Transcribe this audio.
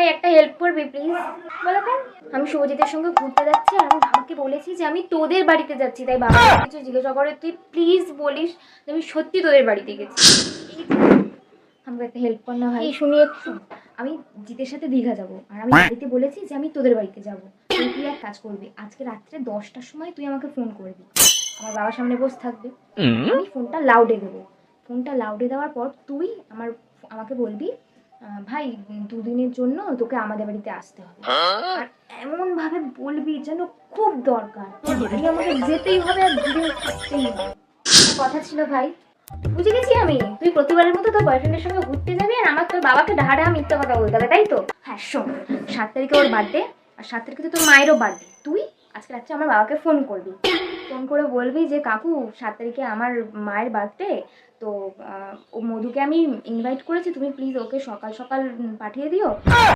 ভাই একটা হেল্প করবি প্লিজ? বলো কেন? আমি শুভজিতের সঙ্গে ঘুরতে যাচ্ছি আর আমি বাবাকে বলেছি যে আমি তোদের বাড়িতে যাচ্ছি, তাই বাবা কিছু জিজ্ঞাসা করে, তুই প্লিজ বলিস যে আমি সত্যি তোদের বাড়িতে গেছি। আমাকে একটা হেল্প কর না ভাই। শুনি একটু। আমি জিতের সাথে দীঘা যাব আর আমি বাড়িতে বলেছি যে আমি তোদের বাড়িতে যাব। তুই এক কাজ করবি, আজকে রাত্রে 10টার সময় তুই আমাকে ফোন করবি, আমার বাবার সামনে বসে থাকবে, আমি ফোনটা লাউডে দেবো। ফোনটা লাউডে দেওয়ার পর তুই আমাকে বলবি ভাই 2 দিনের জন্য তোকে আমাদের বাড়িতে আসতে হবে। আর এমন ভাবে বলবি যেন খুব দরকার, আমাকে যেতেই হবে আর 2 দিন থাকতেই হবে। কথা ছিল ভাই। বুঝে গেছি আমি, তুই প্রতিবারের মতো তোর বয়ফ্রেন্ডের সঙ্গে ঘুরতে যাবি আর আমার তোর বাবাকে ঢাড়া মিথ্যা কথা বলতে হবে, তাই তো? হ্যাঁ শোন, 7 তারিখে ওর বার্থডে আর 7 তারিখে তো তোর মায়েরও বার্থডে। তুই আজকে রাত্রে আমার বাবাকে ফোন করবি, ফোন করে বলবি যে কাকু 7 তারিখে আমার মায়ের বার্থডে, তো ও মধুকে আমি ইনভাইট করেছি, তুমি প্লিজ ওকে সকাল সকাল পাঠিয়ে দিও।